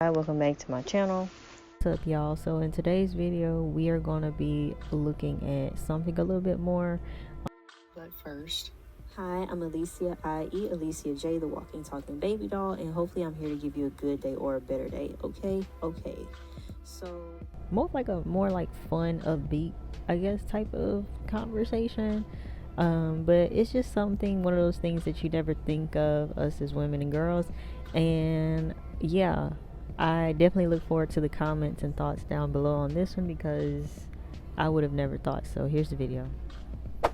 Hi, welcome back to my channel. What's up, y'all? So in today's video we are going to be looking at something a little bit more. But first, hi, I'm Alicia, i.e. Alicia J, the walking talking baby doll, and hopefully I'm here to give you a good day or a better day. Okay. So More like fun, upbeat, I guess, type of conversation. But it's just one of those things that you never think of, us as women and girls. And yeah, I definitely look forward to the comments and thoughts down below on this one, because I would have never thought. So here's the video.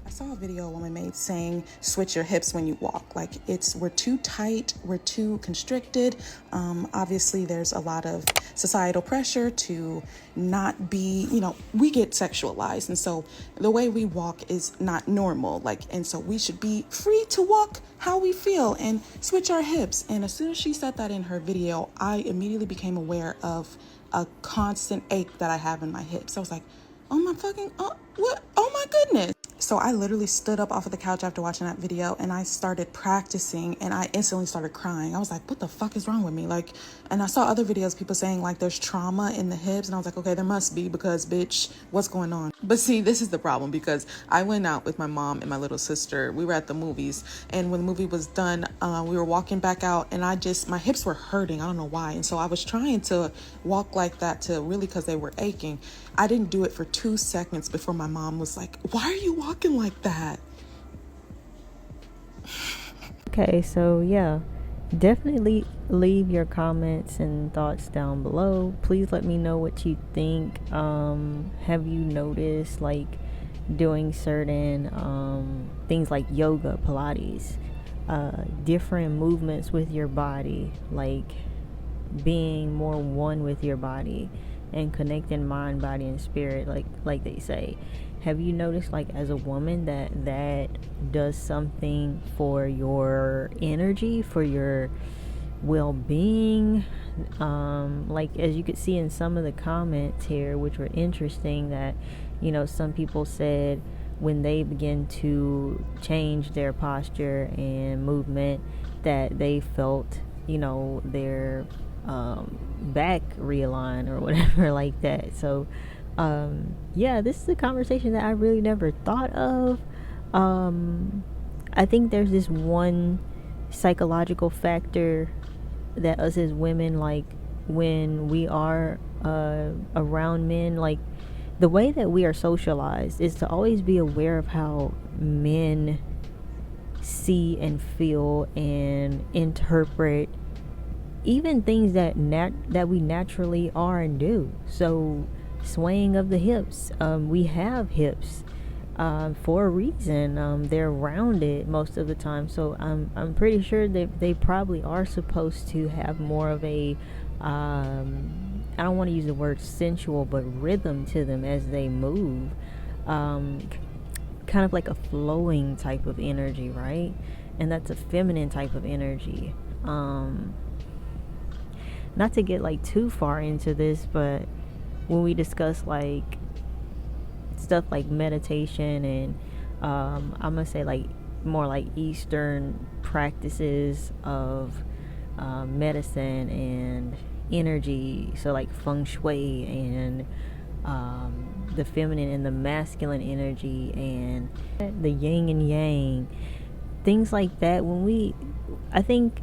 I saw a video a woman made saying switch your hips when you walk. Like we're too tight, we're too constricted. Obviously there's a lot of societal pressure to not be, we get sexualized. And so the way we walk is not normal. And so we should be free to walk how we feel and switch our hips. And as soon as she said that in her video, I immediately became aware of a constant ache that I have in my hips. I was like, oh my goodness. So I literally stood up off of the couch after watching that video and I started practicing, and I instantly started crying. I was like, what the fuck is wrong with me? And I saw other videos, people saying there's trauma in the hips, and I was like, okay, there must be, because bitch, what's going on? But see, this is the problem, because I went out with my mom and my little sister. We were at the movies, and when the movie was done, we were walking back out, and my hips were hurting. I don't know why. And so I was trying to walk like that because they were aching. I didn't do it for 2 seconds before my mom was like, why are you walking like that? Okay, so yeah, definitely leave your comments and thoughts down below. Please let me know what you think. Have you noticed doing certain things like yoga, Pilates, different movements with your body, being more one with your body and connecting mind, body, and spirit, like they say? Have you noticed, as a woman, that does something for your energy, for your well-being? As you could see in some of the comments here, which were interesting, that some people said when they begin to change their posture and movement, that they felt their back realign or whatever like that. So yeah, this is a conversation that I really never thought of. I think there's this one psychological factor that us as women, when we are around men, the way that we are socialized is to always be aware of how men see and feel and interpret even things that we naturally are and do. So swaying of the hips, we have hips for a reason. They're rounded most of the time, so I'm pretty sure that they probably are supposed to have more of a I don't want to use the word sensual, but rhythm to them as they move, kind of like a flowing type of energy, right? And that's a feminine type of energy. Not to get too far into this, but when we discuss stuff like meditation and I'm gonna say more like Eastern practices of medicine and energy, so feng shui and the feminine and the masculine energy and the yin and yang, things like that. I think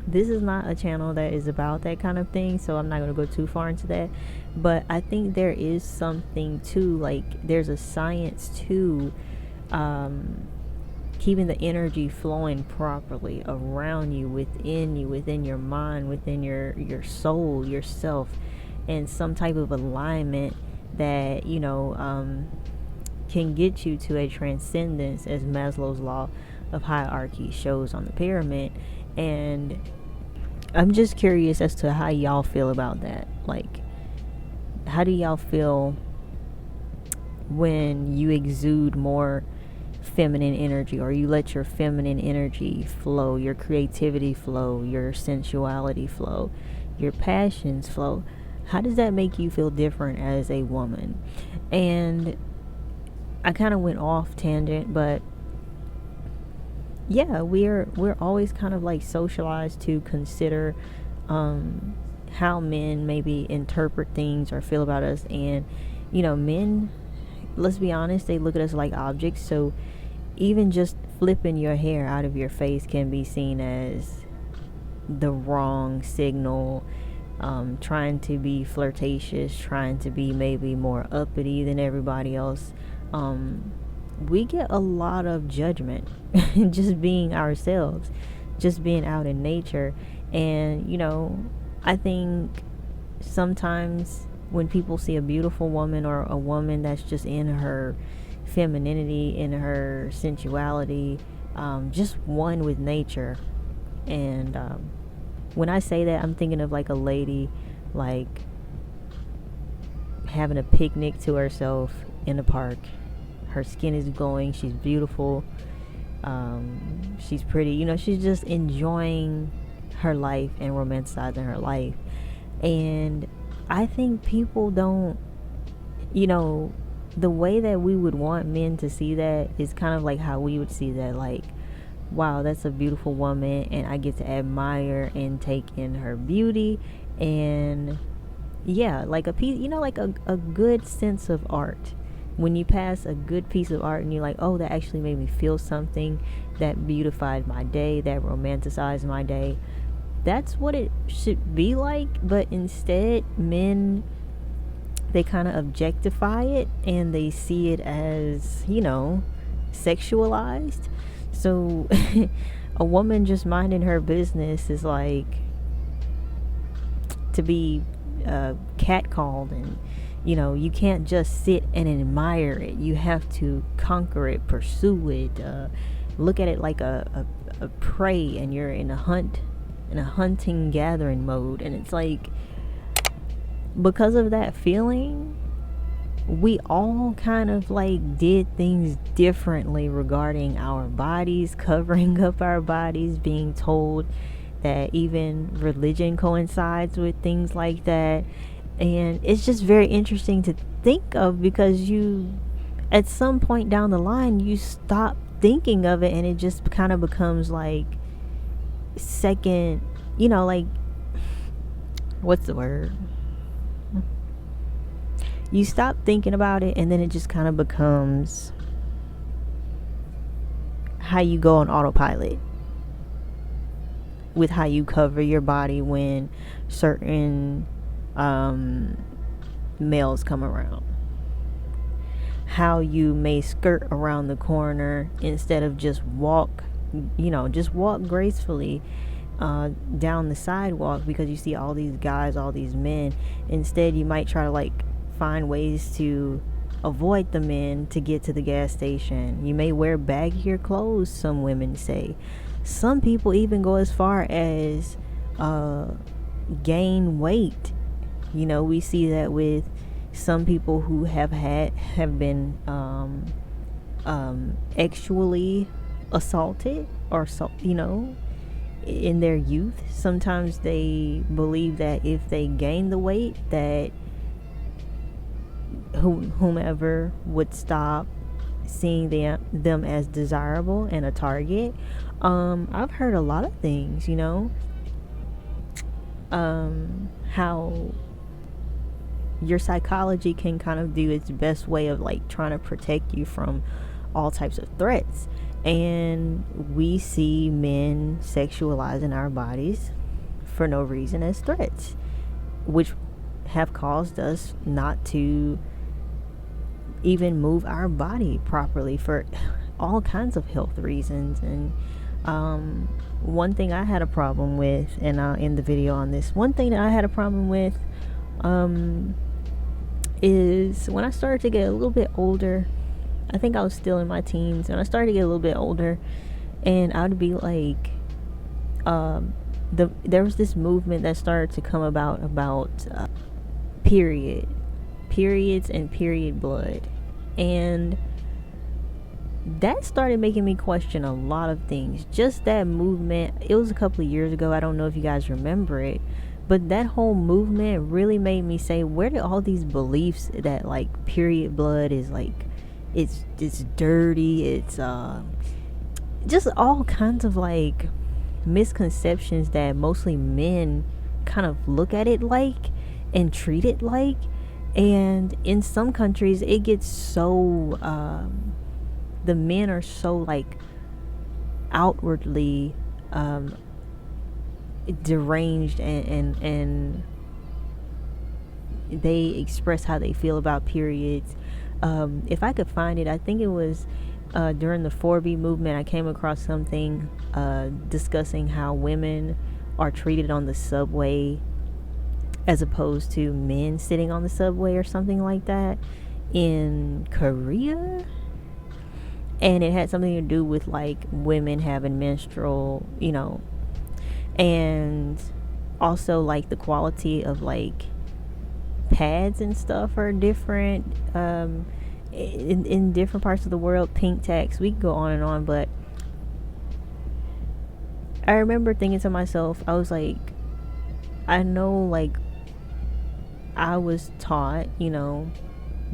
this is not a channel that is about that kind of thing, so I'm not going to go too far into that. But I think there is something to there's a science to keeping the energy flowing properly around you, within your mind, within your soul, yourself, and some type of alignment that can get you to a transcendence, as Maslow's law of hierarchy shows on the pyramid. And I'm just curious as to how y'all feel about that. How do y'all feel when you exude more feminine energy, or you let your feminine energy flow, your creativity flow, your sensuality flow, your passions flow? How does that make you feel different as a woman? And I kind of went off tangent, but yeah, we're always kind of socialized to consider how men maybe interpret things or feel about us. And men, let's be honest, they look at us like objects. So even just flipping your hair out of your face can be seen as the wrong signal. Trying to be flirtatious, trying to be maybe more uppity than everybody else. We get a lot of judgment just being ourselves, just being out in nature. And I think sometimes when people see a beautiful woman, or a woman that's just in her femininity, in her sensuality, just one with nature. And when I say that, I'm thinking of like a lady, like having a picnic to herself in a park. Her skin is glowing, she's beautiful, she's pretty, she's just enjoying her life and romanticizing her life. And I think people don't, the way that we would want men to see that is kind of like how we would see that, like, wow, that's a beautiful woman, and I get to admire and take in her beauty. And yeah, like a piece, like a good sense of art. When you pass a good piece of art and you're like, oh, that actually made me feel something, that beautified my day, that romanticized my day, that's what it should be like. But instead, men, they kind of objectify it, and they see it as, sexualized. So a woman just minding her business is like to be catcalled. And you can't just sit and admire it. You have to conquer it, pursue it, look at it like a prey, and you're in a hunting gathering mode. And it's like, because of that feeling, we all kind of like did things differently regarding our bodies, covering up our bodies, being told that even religion coincides with things like that. And it's just very interesting to think of, because you, at some point down the line, you stop thinking of it, and it just kind of becomes like second, like, what's the word? You stop thinking about it, and then it just kind of becomes how you go on autopilot with how you cover your body when certain males come around. How you may skirt around the corner instead of just walk gracefully down the sidewalk, because you see all these guys, all these men. Instead, you might try to like find ways to avoid the men to get to the gas station. You may wear baggier clothes, some women say. Some people even go as far as gain weight. We see that with some people who have been sexually assaulted, or in their youth. Sometimes they believe that if they gain the weight, that whomever would stop seeing them as desirable and a target. I've heard a lot of things, how your psychology can kind of do its best way of like trying to protect you from all types of threats. And we see men sexualizing our bodies for no reason as threats, which have caused us not to even move our body properly for all kinds of health reasons. And one thing I had a problem with, and I'll end the video on this, one thing that I had a problem with is when I started to get a little bit older. I think I was still in my teens, and I started to get a little bit older, and I would be like, there was this movement that started to come about periods and period blood, and that started making me question a lot of things. Just that movement, it was a couple of years ago. I don't know if you guys remember it, but that whole movement really made me say, where did all these beliefs that like period blood is like, it's dirty, it's just all kinds of like misconceptions that mostly men kind of look at it like and treat it like. And in some countries it gets so the men are so like outwardly deranged, and they express how they feel about periods. If I could find it, I think it was during the 4B movement, I came across something discussing how women are treated on the subway as opposed to men sitting on the subway or something like that in Korea. And it had something to do with like women having menstrual, and also like the quality of like pads and stuff are different in different parts of the world. Pink tax, we can go on and on, but I remember thinking to myself, I was like, I know, like, I was taught,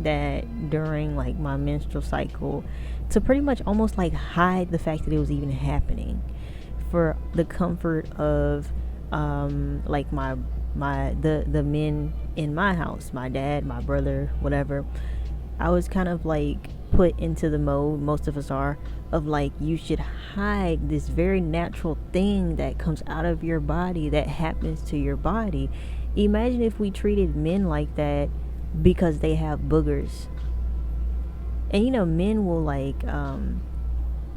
that during like my menstrual cycle to pretty much almost like hide the fact that it was even happening for the comfort of like the men in my house, my dad, my brother, whatever. I was kind of like put into the mode, most of us are, of like, you should hide this very natural thing that comes out of your body, that happens to your body. Imagine if we treated men like that because they have boogers. And men will like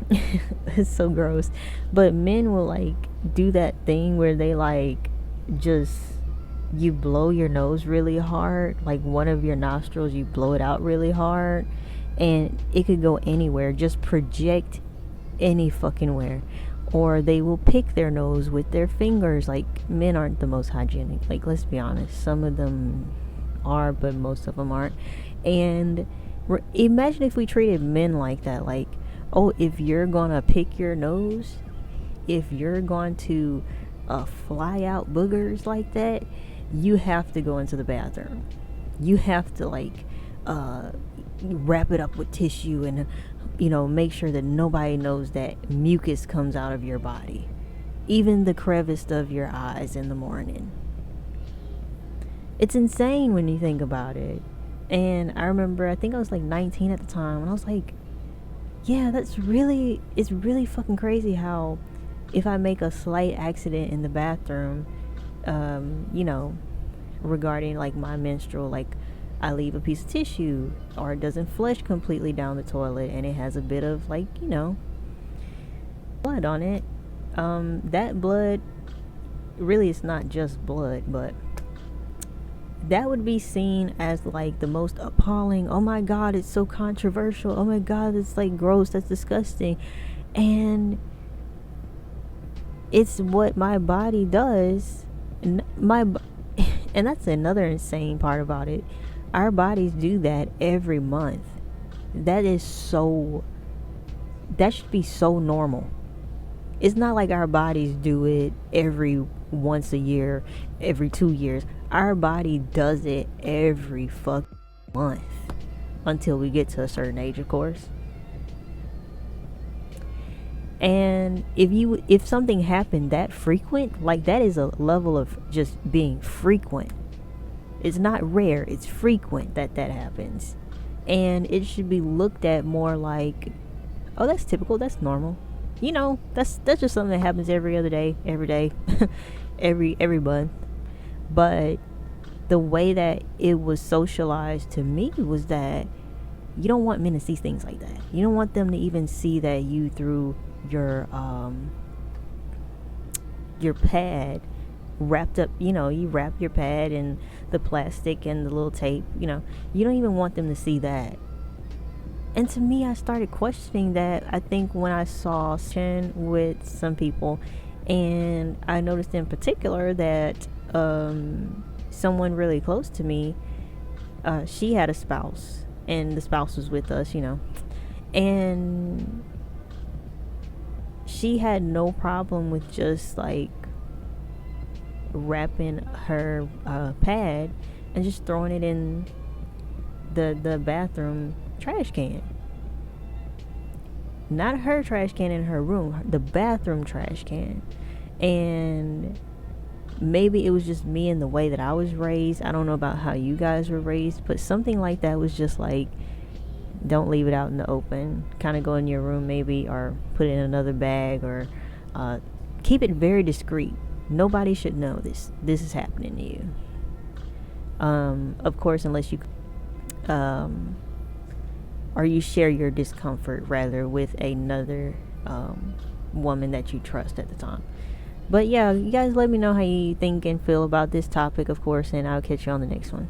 it's so gross, but men will like do that thing where they like just, you blow your nose really hard, like one of your nostrils, you blow it out really hard, and it could go anywhere, just project any fucking where. Or they will pick their nose with their fingers. Like, men aren't the most hygienic, like, let's be honest, some of them are, but most of them aren't. And imagine if we treated men like that, like, oh, if you're gonna pick your nose, if you're going to fly out boogers like that, you have to go into the bathroom. You have to like wrap it up with tissue and make sure that nobody knows that mucus comes out of your body, even the crevice of your eyes in the morning. It's insane when you think about it. And I remember, I think I was like 19 at the time, and I was like, yeah, it's really fucking crazy how if I make a slight accident in the bathroom, regarding like my menstrual, like I leave a piece of tissue or it doesn't flush completely down the toilet and it has a bit of like, blood on it. That blood, really, it's not just blood, but that would be seen as like the most appalling. Oh my God, it's so controversial. Oh my God, it's like gross. That's disgusting. And it's what my body does. And that's another insane part about it. Our bodies do that every month. That should be so normal. It's not like our bodies do it every once a year, every 2 years. Our body does it every fucking month until we get to a certain age, of course. And if something happened that frequent, like that is a level of just being frequent. It's not rare, it's frequent that happens. And it should be looked at more like, oh, that's typical, that's normal. That's just something that happens every other day, every day, every month. But the way that it was socialized to me was that you don't want men to see things like that. You don't want them to even see that you threw your pad wrapped up, you wrap your pad in the plastic and the little tape, you don't even want them to see that. And to me, I started questioning that, I think, when I saw Shin with some people, and I noticed in particular that someone really close to me, she had a spouse, and the spouse was with us, and she had no problem with just like wrapping her pad and just throwing it in the bathroom trash can. Not her trash can in her room, the bathroom trash can. And maybe it was just me and the way that I was raised. I don't know about how you guys were raised, but something like that was just like, don't leave it out in the open. Kind of go in your room maybe, or put it in another bag, or keep it very discreet. Nobody should know this is happening to you. Of course, unless you or you share your discomfort rather with another woman that you trust at the time. But yeah, you guys let me know how you think and feel about this topic, of course, and I'll catch you on the next one.